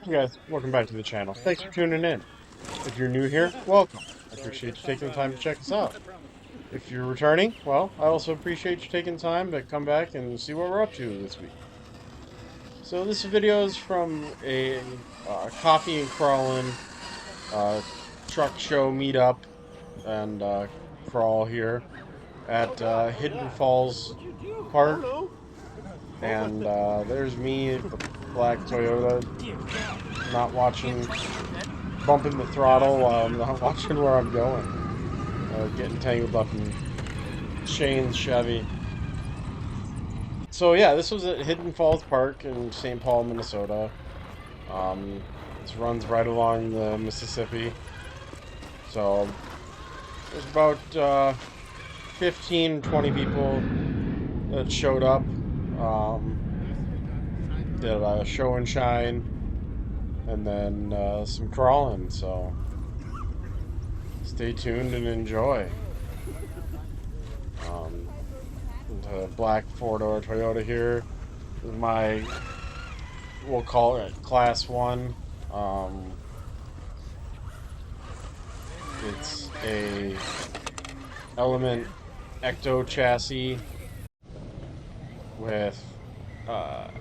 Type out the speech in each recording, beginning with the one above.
Hey guys, welcome back to the channel. Thanks for tuning in. If you're new here, welcome. I appreciate you taking the time to check us out. If you're returning, well, I also appreciate you taking time to come back and see what we're up to this week. So this video is from a coffee and crawling uh, truck show meetup and crawl here at Hidden Falls Park. And there's me, the black Toyota, not watching, bumping the throttle while I'm not watching where I'm going. Getting tangled up in Shane's Chevy. So yeah, this was at Hidden Falls Park in St. Paul, Minnesota. Um, this runs right along the Mississippi. So there's about 15, 20 people that showed up. Um, did a show and shine, and then some crawling. So stay tuned and enjoy. Um, the black four-door Toyota here is my, we'll call it class one. It's a Element Ecto chassis with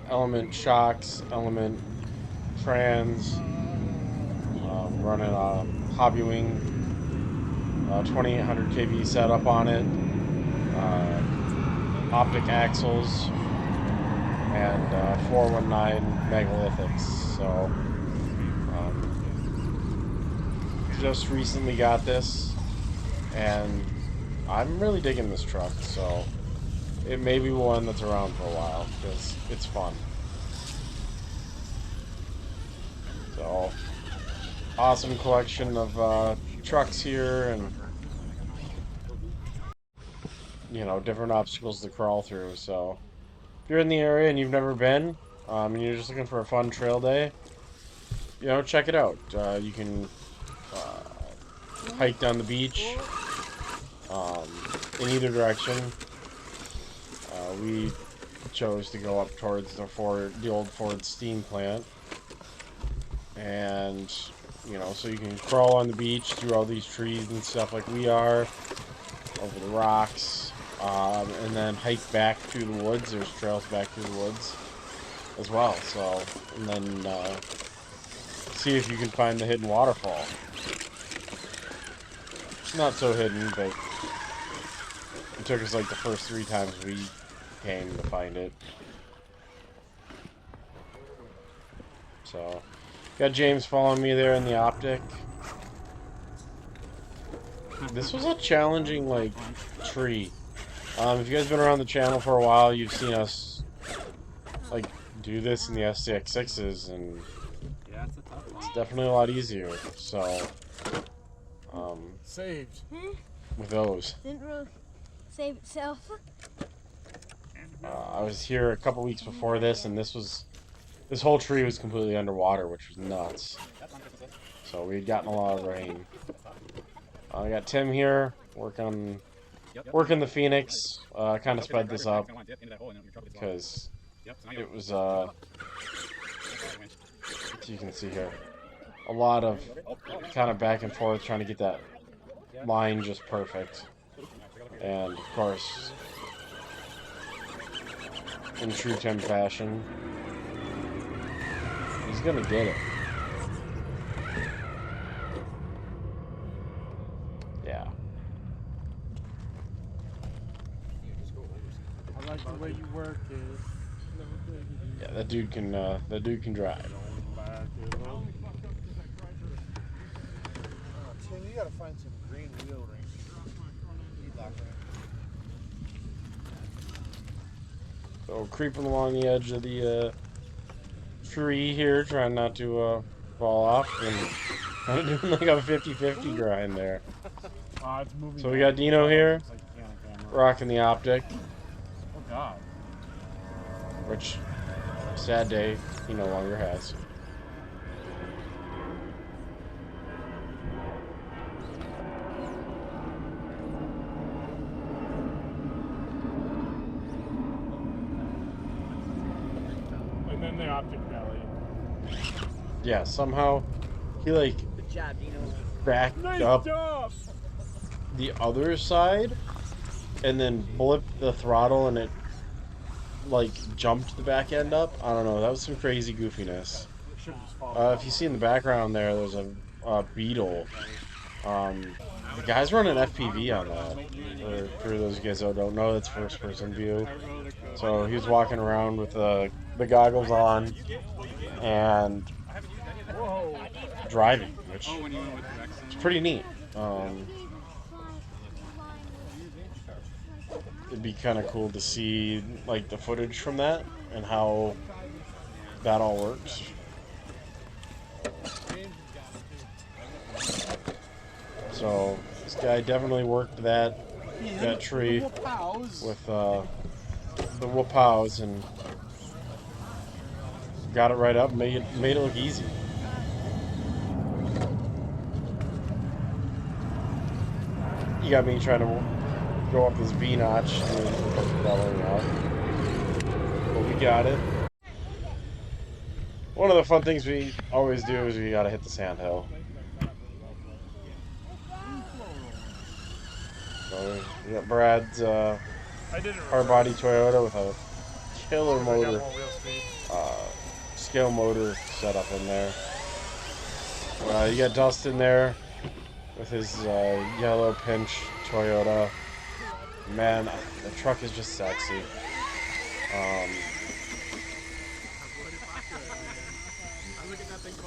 Element shocks, Element trans, running a Hobbywing 2800 kV setup on it, optic axles, and 419 megalithics. So just recently got this, and I'm really digging this truck. So it may be one that's around for a while because it's fun. So awesome collection of trucks here, and different obstacles to crawl through. So if you're in the area and you've never been, and you're just looking for a fun trail day, check it out. You can hike down the beach um, in either direction. We chose to go up towards the old Ford steam plant, and so you can crawl on the beach through all these trees and stuff like we are, over the rocks, and then hike back through the woods. There's trails back through the woods as well. So, and then see if you can find the hidden waterfall. It's not so hidden, but it took us like the first 3 times we came to find it. So, got James following me there in the optic. This was a challenging, like, tree. If you guys been around the channel for a while, you've seen us, like, do this in the STX6s, and it's definitely a lot easier. So, saved with those. Didn't really save itself. I was here a couple weeks before this, and this whole tree was completely underwater, which was nuts. So we had gotten a lot of rain. I got Tim here working the Phoenix. Kind of sped this up because it was as you can see here, a lot of kind of back and forth trying to get that line just perfect. And of course, in true Tim fashion, he's gonna get it. Yeah. I like the way you work it. Yeah, that dude can drive. Tim, you gotta find some green wheel rings. So creeping along the edge of the tree here, trying not to fall off, and kind of doing like a 50-50 grind there. So we got Dino here, rocking the optic. Oh God. Which, sad day, he no longer has. And then the optic belly. Yeah, somehow he like Good job, Dino. backed Nice up job! the other side and then blipped the throttle and it like jumped the back end up. I don't know. That was some crazy goofiness. Should have just followed. If you see in the background there, there's a beetle. The guy's running FPV on that. For those of you guys that don't know, that's first person view. So he was walking around with the goggles on and driving, which is pretty neat. It'd be kind of cool to see like the footage from that and how that all works. So this guy definitely worked that tree with the whoop-hows and got it right up, made it look easy. You got me trying to go up this V notch and leveling out, but we got it. One of the fun things we always do is we gotta hit the sand hill. So we got Brad's hard body Toyota with a killer motor, scale motor setup in there. You got Dustin there with his yellow pinch Toyota. Man, the truck is just sexy.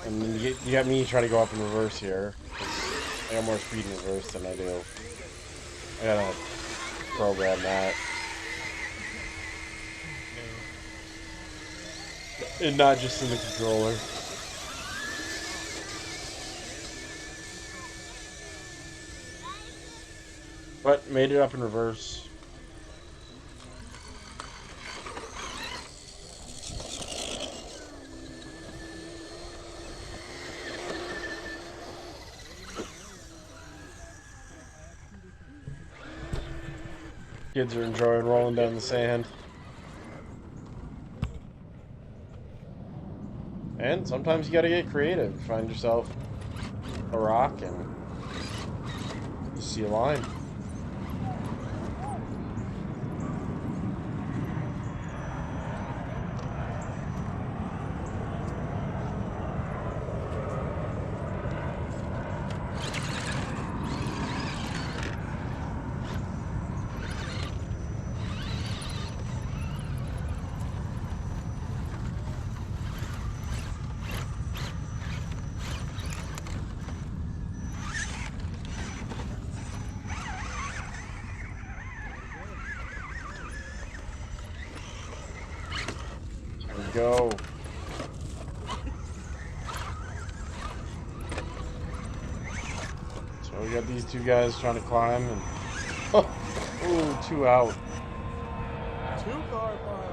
And then you got me trying to go up in reverse here. I got more speed in reverse than I do. I gotta program that. And not just in the controller. But made it up in reverse. Kids are enjoying rolling down the sand. And sometimes you gotta get creative. Find yourself a rock and you see a line. Go. So we got these two guys trying to climb and ooh, two out. 2-car pile.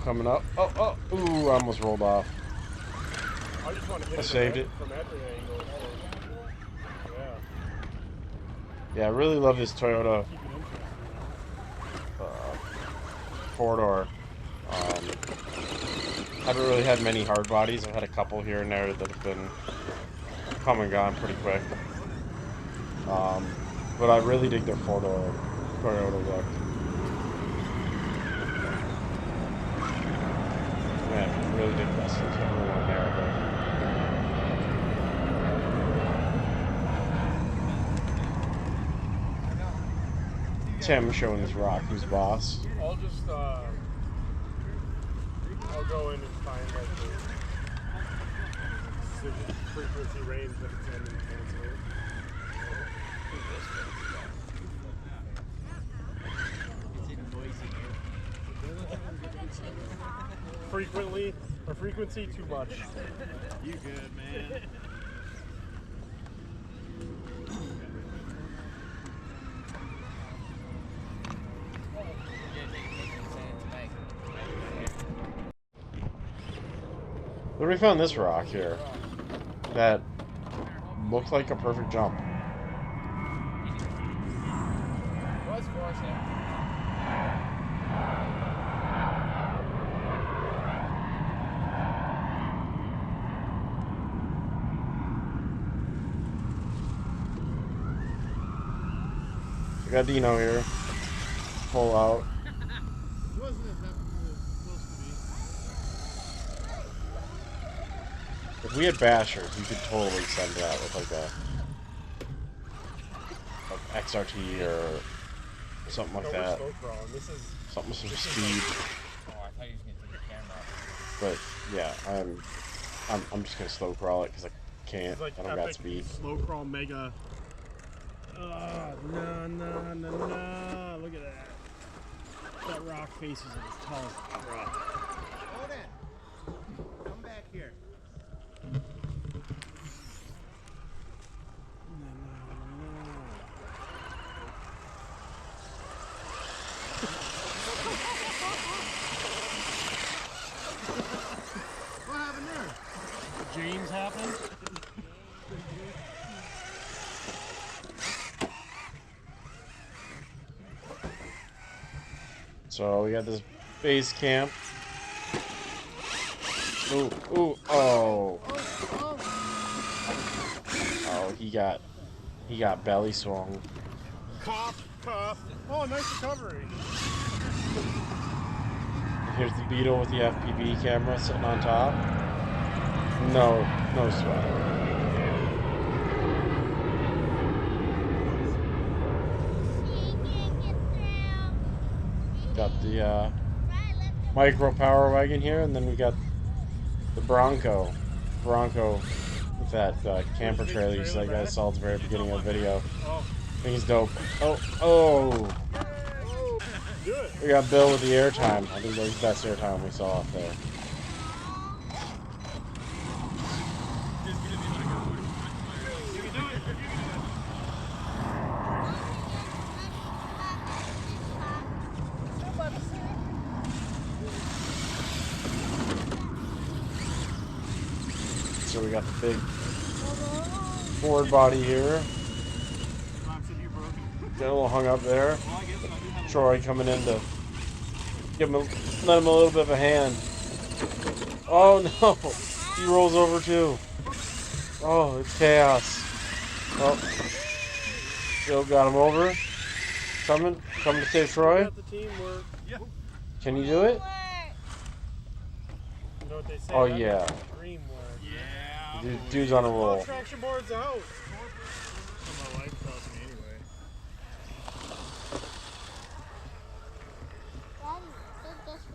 Coming up. Oh, ooh, I almost rolled off. I just want to hit it saved it. from every angle. Yeah, I really love this Toyota four-door. Haven't really had many hard bodies. I've had a couple here and there that have been come and gone pretty quick. But I really dig their four-door Toyota look. Man, really dig this. There's everyone there. Tim showing his rock who's boss. I'll just I'll go in and find like the frequency range that it's in and cancel it. Frequency too much. You good, man? But we found this rock here that looked like a perfect jump. Was force there. We got Dino here. Pull out. It wasn't as heavy as it was supposed to be. If we had bashers, you could totally send that with like a XRT or something like No, we're that. slow crawling. This is Something with some this is speed. Oh, I thought you was gonna take the camera off. But yeah, I'm just gonna slow crawl it because I this can't. is like I don't got epic speed. slow crawl mega. No. Look at that. That rock face is as tall as a truck. Hold it. Come back here. What happened there? James happened. So we got this base camp. Ooh, oh. Oh, he got belly swung. Cuff. Oh, nice recovery. Here's the Beetle with the FPV camera sitting on top. No sweat. Got the micro power wagon here, and then we got the Bronco with that camper trailer you guys saw at the very beginning of the video. Oh, I think he's dope. Oh. do it. We got Bill with the airtime. I think that was the best airtime we saw up there. So we got the big forward body here. Get a little hung up there. Troy coming in to let him a little bit of a hand. Oh no! He rolls over too. Oh, it's chaos. Oh, Bill got him over. Coming to save Troy. Got the teamwork. Can you do it? You know what they say? Oh that yeah. is Dreamwork. Dude's on a Oh, roll. traction board's out. So my wife tells me anyway.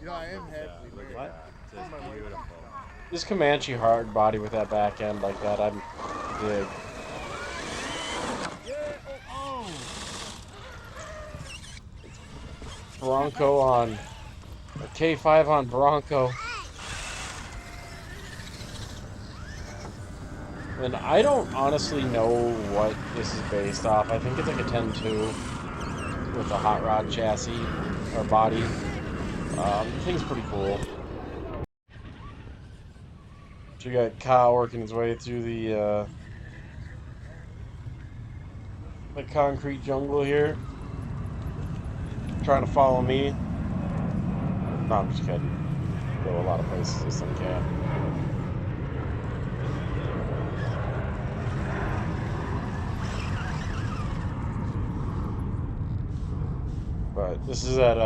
You know, I am heavily. What? Beautiful. This Comanche hard body with that back end like that, I'm big. Bronco on a K5 on Bronco. And I don't honestly know what this is based off. I think it's like a 10.2 with a hot rod chassis or body. The thing's pretty cool. So you got Kyle working his way through the concrete jungle here, trying to follow me. No, I'm just kidding. Go a lot of places this thing can. But this is at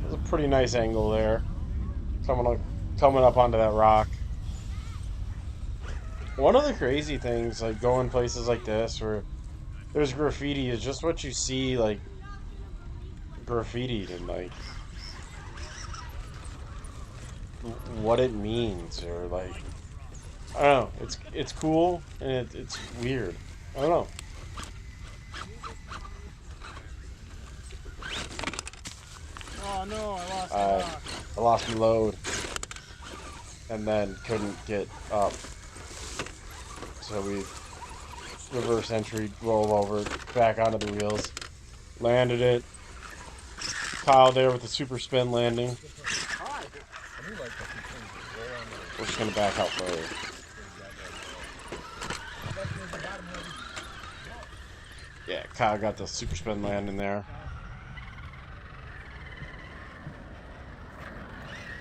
there's a pretty nice angle there. Coming up onto that rock. One of the crazy things, like going places like this where there's graffiti, is just what you see, like graffitied and like what it means, or like I don't know. It's cool and it's weird. I don't know. Oh no, I lost the I rock. lost my load and then couldn't get up. So we reverse entry, roll over, back onto the wheels, landed it. Kyle there with the super spin landing. We're just gonna back out further. Yeah, Kyle got the super spin land in there.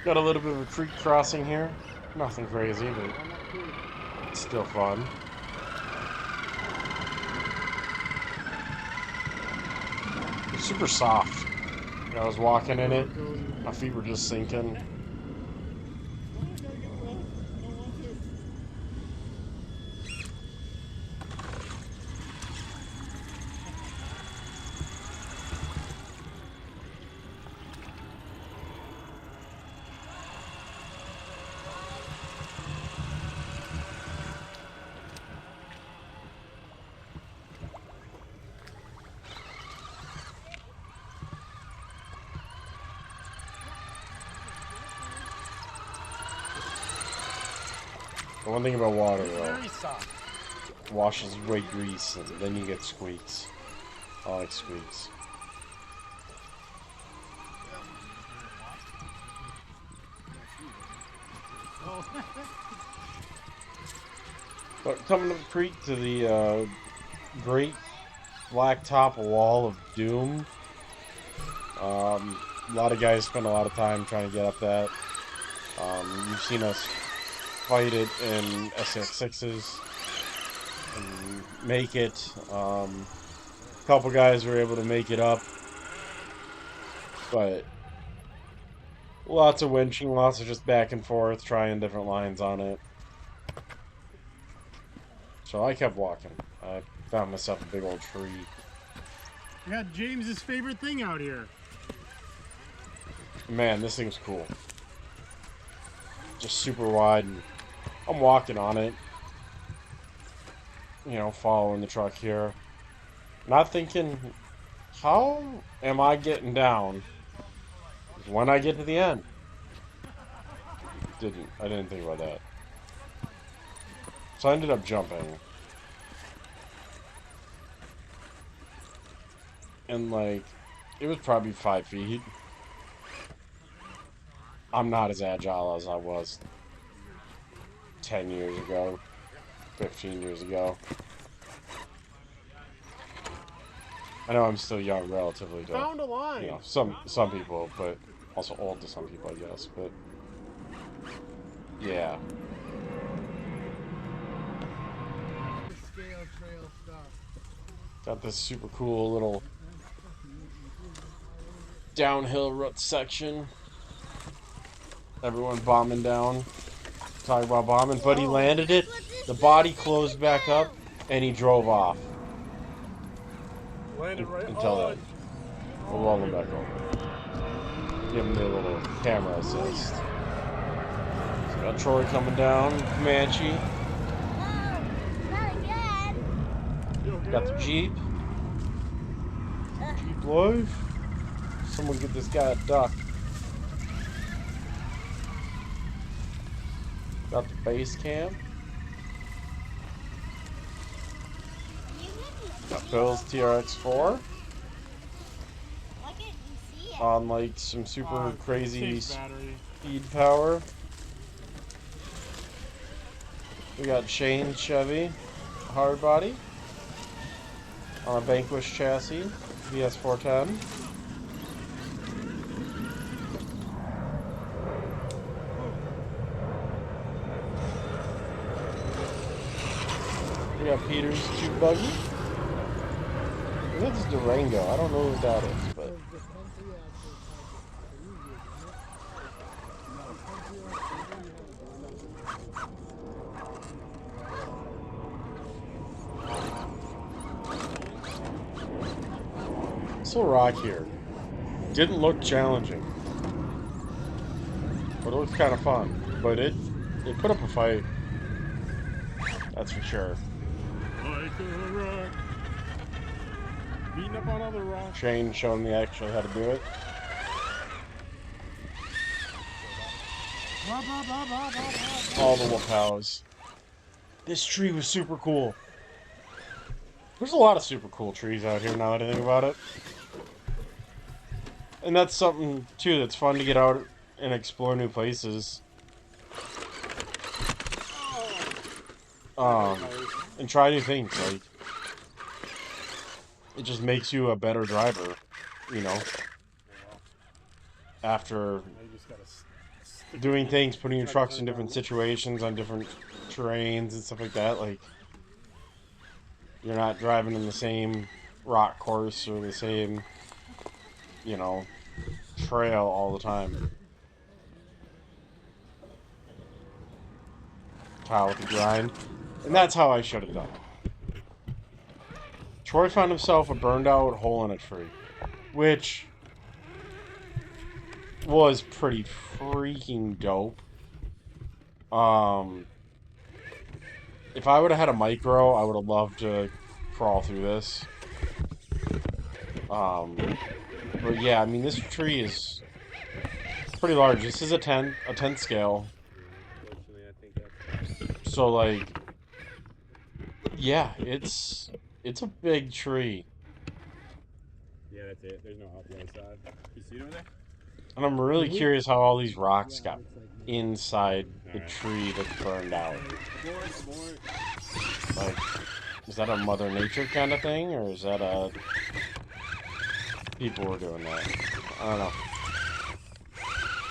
Got a little bit of a creek crossing here. Nothing crazy, but it's still fun. It's super soft. I was walking in it, my feet were just sinking. The one thing about water, though, Very soft. washes away grease, and then you get squeaks. I like squeaks. But coming to the creek to the Great Blacktop Wall of Doom. A lot of guys spend a lot of time trying to get up that. You've seen us fight it in SX6s and make it. A couple guys were able to make it up, but lots of winching, lots of just back and forth, trying different lines on it. So I kept walking. I found myself a big old tree. I got James's favorite thing out here. Man, this thing's cool. Just super wide, and I'm walking on it. You know, following the truck here. Not thinking, how am I getting down when I get to the end? I didn't think about that. So I ended up jumping. And like, it was probably 5 feet. I'm not as agile as I was 10 years ago, 15 years ago. I know I'm still young relatively to, Found a line. you know, some people, but also old to some people, I guess. But yeah. Scale trail stuff. Got this super cool little downhill rut section. Everyone bombing down. Talking about bombing, but he landed it. The body closed back up, and he drove off. Landed right Until then. We'll roll him back over. Give him the little camera assist. So got Troy coming down, Comanche. Oh, not again. Got the Jeep. Jeep live. Someone get this guy a duck. Got the base camp. Got Bill's TRX4 Why can't you see it? on like some super crazy battery. speed power. We got Shane's Chevy hard body on a Vanquish chassis, VS410. We got Peter's tube buggy. And that's Durango. I don't know what that is, but it's a rock here. Didn't look challenging, but it looks kind of fun. But it put up a fight. That's for sure. Like a rock. Beating up on other rocks. Shane showing me actually how to do it. All the lapels. This tree was super cool. There's a lot of super cool trees out here now that I think about it. And that's something, too, that's fun to get out and explore new places. and try new things. Like, it just makes you a better driver, you know, after You just gotta stick doing it. things, putting your Try to trucks turn in it different on. situations on different terrains and stuff like that. Like, you're not driving in the same rock course or the same, you know, trail all the time. Kyle with the grind. And that's how I should have done it. Troy found himself a burned out hole in a tree, which was pretty freaking dope. Um, if I would have had a micro, I would have loved to crawl through this. But yeah, I mean, this tree is pretty large. This is a 10 scale. Unfortunately, I think that's. So like, yeah, it's a big tree. Yeah, that's it. There's no out the other side. You see it over there? And I'm really curious how all these rocks Yeah, got it looks like. inside the Alright. tree that's burned out. More. Like, is that a Mother Nature kind of thing, or is that a people were doing that? I don't know.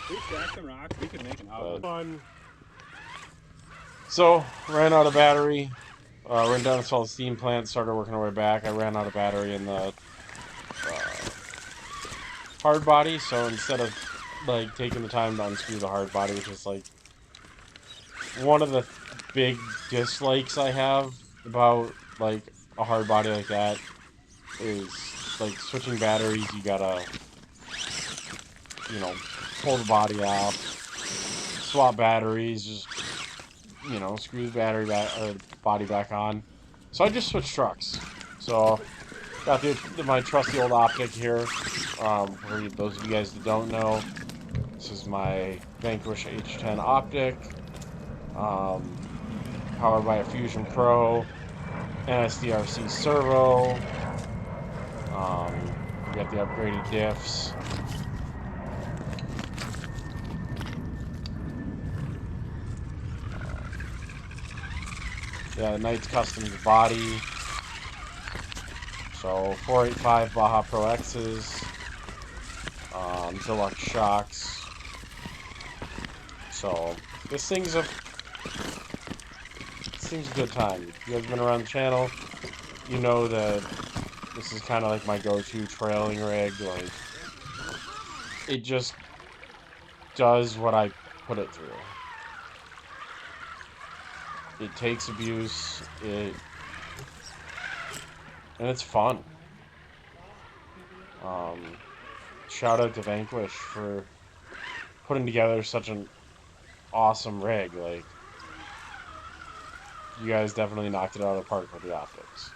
We stacked some rocks. We could make an outlet. Fun. So, ran out of battery. Went down and saw the steam plant, started working our way back. I ran out of battery in the hard body, so instead of like taking the time to unscrew the hard body, which is like one of the big dislikes I have about like a hard body like that is like switching batteries. You gotta, you know, pull the body out, swap batteries, just screw the battery back or body back on. So I just switched trucks. So got my trusty old optic here. For those of you guys that don't know, this is my Vanquish H10 optic, powered by a Fusion Pro, NSDRC servo. We got the upgraded diffs. Yeah, the Knight's custom body. So 485 Baja Pro X's, deluxe shocks. So this thing's a good time. If you guys been around the channel, you know that this is kind of like my go-to trailing rig. Like, it just does what I put it through. It takes abuse, and it's fun. Shout out to Vanquish for putting together such an awesome rig. Like, you guys definitely knocked it out of the park with the optics.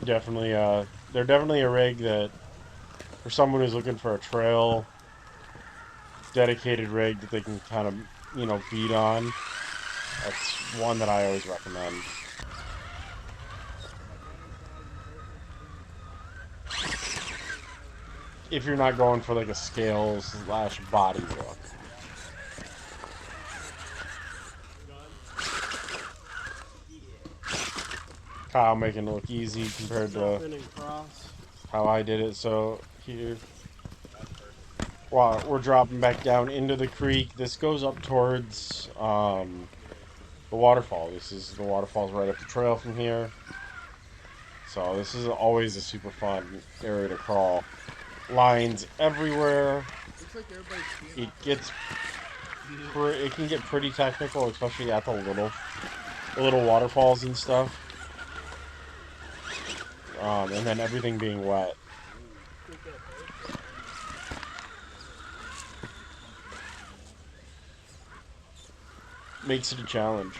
Definitely, they're definitely a rig that, for someone who's looking for a trail dedicated rig that they can kind of, beat on, that's one that I always recommend. If you're not going for like a scales / body look. Kyle making it look easy compared to how I did it. So here, well, we're dropping back down into the creek. This goes up towards the waterfall. The waterfall's right up the trail from here. So this is always a super fun area to crawl. Lines everywhere. It can get pretty technical, especially at the little waterfalls and stuff. And then everything being wet. Makes it a challenge.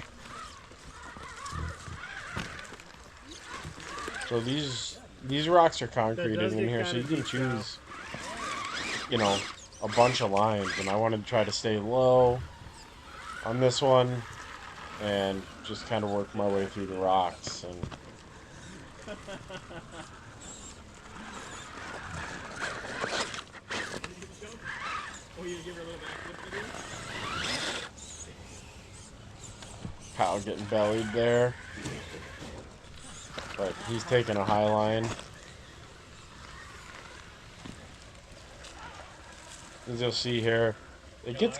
So these rocks are concreted in here, so you can choose, a bunch of lines. And I wanted to try to stay low on this one and just kind of work my way through the rocks. And Oh, you gonna give her a little backflip video? Kyle getting bellied there. But he's taking a high line. As you'll see here, it can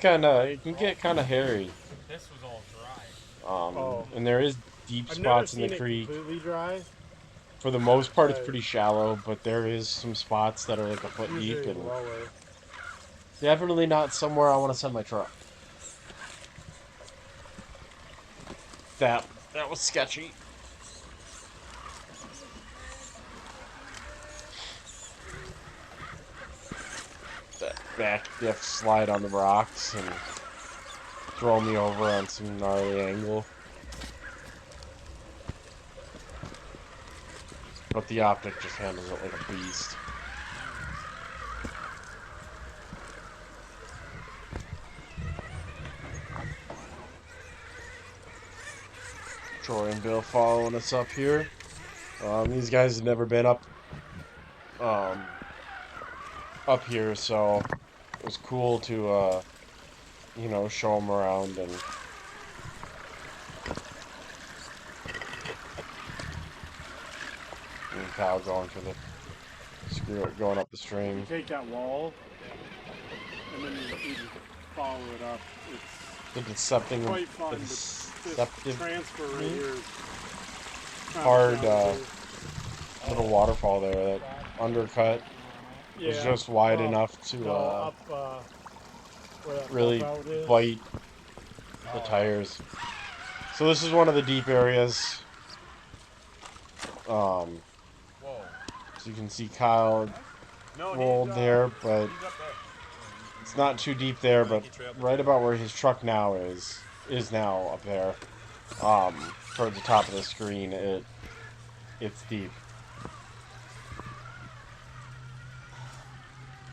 get kind of hairy. This was all dry. Oh. And there is deep I've never spots in the seen it creek. completely dry. For the most part, it's But pretty shallow, but there is some spots that are like a foot deep, usually and lower. definitely not somewhere I want to send my truck. That was sketchy. That back diff slide on the rocks and throw me over on some gnarly angle. But the optic just handles it like a beast. Troy and Bill following us up here. These guys have never been up here, so it was cool to show them around. And Kyle going for the going up the You stream. take that wall, and then you just follow it up. The It's deceptive, quite fun, the but this deceptive transfer right here is hard kinda little waterfall there. That undercut yeah, was just wide up, enough to no, up where that really bump out is. bite the tires. So this is one of the deep areas. Whoa. So you can see Kyle No, rolled there, but he's up there. it's not too deep there. But right about where his truck now is now up there. Toward the top of the screen, it's deep.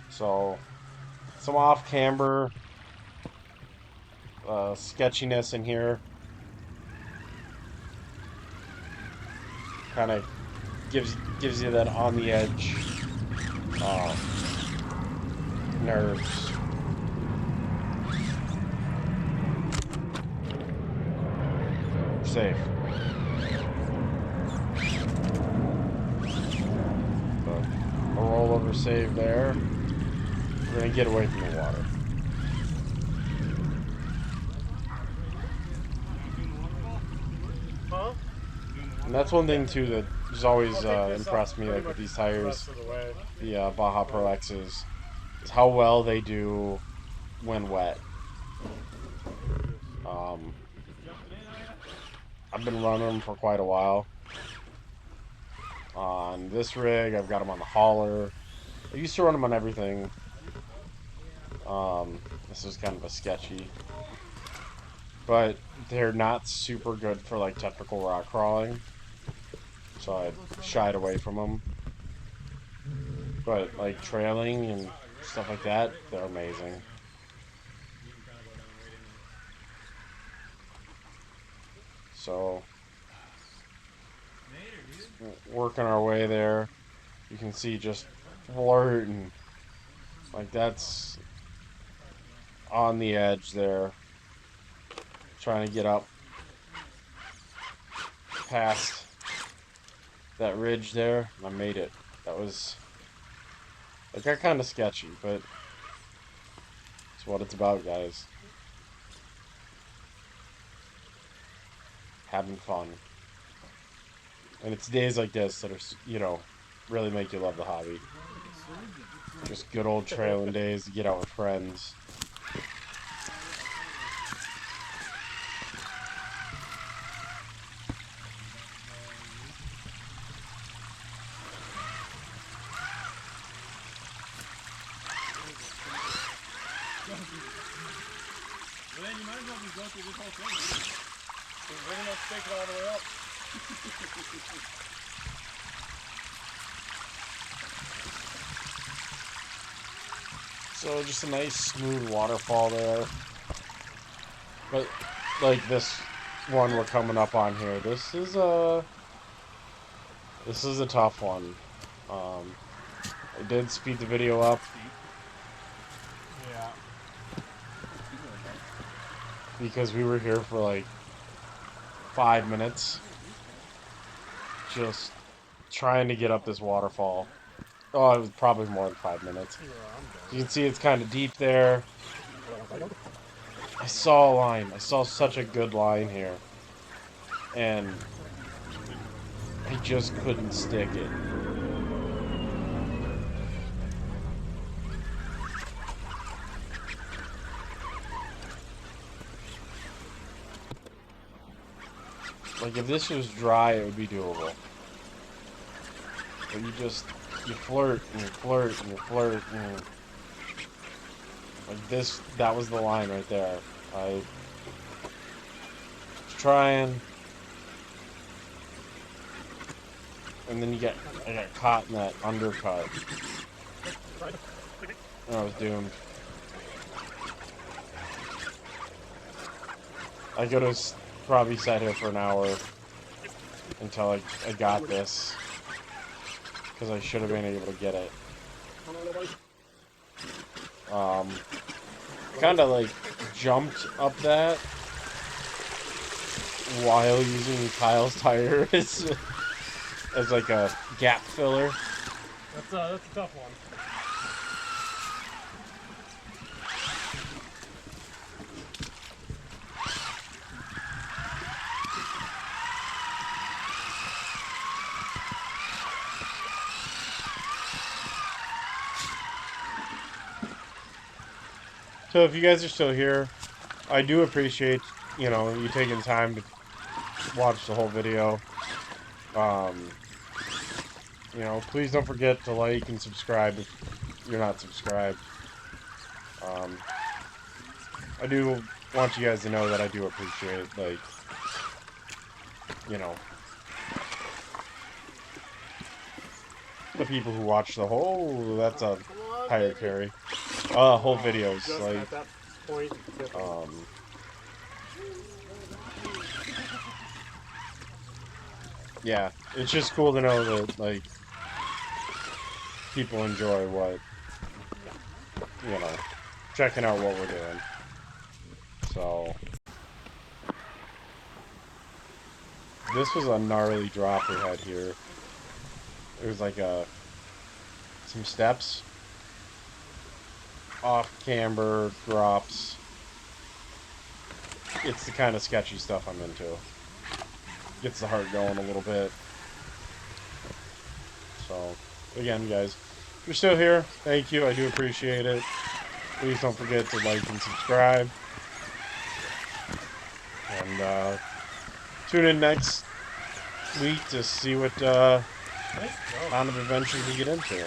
So some off camber sketchiness in here. Kind of gives you that on the edge nerves. Safe. So, a rollover save there. We're gonna get away from the water. Huh? And that's one thing too that has always I'll take this impressed up me, pretty like with much these the tires, rest of the way. the Baja Pro X's, is how well they do when wet. I've been running them for quite a while. On this rig, I've got them on the hauler. I used to run them on everything. This is kind of a sketchy. But they're not super good for like technical rock crawling. So I shied away from them. But like trailing and stuff like that, they're amazing. So working our way there, you can see just flirting. Like that's on the edge there. Trying to get up past that ridge there. I made it. That got kind of sketchy, but it's what it's about, guys. Having fun. And it's days like this that are, really make you love the hobby. Just good old trailing days to get out with friends. Well, then you might as well just go through this whole thing. We're gonna take it all the way up. So just a nice smooth waterfall there. But like this one we're coming up on here, this is a tough one. I did speed the video up. Yeah. because we were here for like 5 minutes just trying to get up this waterfall. Oh, it was probably more than 5 minutes. You can see it's kind of deep there. I saw a line. I saw such a good line here. And I just couldn't stick it. Like, if this was dry, it would be doable. But you flirt, and you flirt, and you flirt, and... Like, that was the line right there. I was trying... And then I got caught in that undercut. And I was doomed. I could have probably sat here for an hour until I got this. Because I should have been able to get it. Kind of like jumped up that while using Kyle's tire as like a gap filler. That's a tough one. So if you guys are still here, I do appreciate, you know, you taking time to watch the whole video. You know, please don't forget to like and subscribe if you're not subscribed. I do want you guys to know that I do appreciate, like, you know, the people who watch the whole, that's a tire carry, whole videos, like, yeah, it's just cool to know that, like, people enjoy what, you know, checking out what we're doing. So, this was a gnarly drop we had here. There's like some steps, off camber drops. It's the kind of sketchy stuff I'm into. Gets the heart going a little bit. So, again, guys, if you're still here, thank you. I do appreciate it. Please don't forget to like and subscribe. And tune in next week to see what kind of adventures we get into.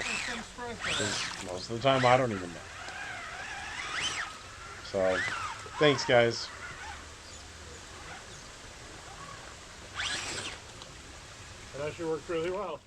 Because most of the time, I don't even know. So, thanks, guys. It actually worked really well.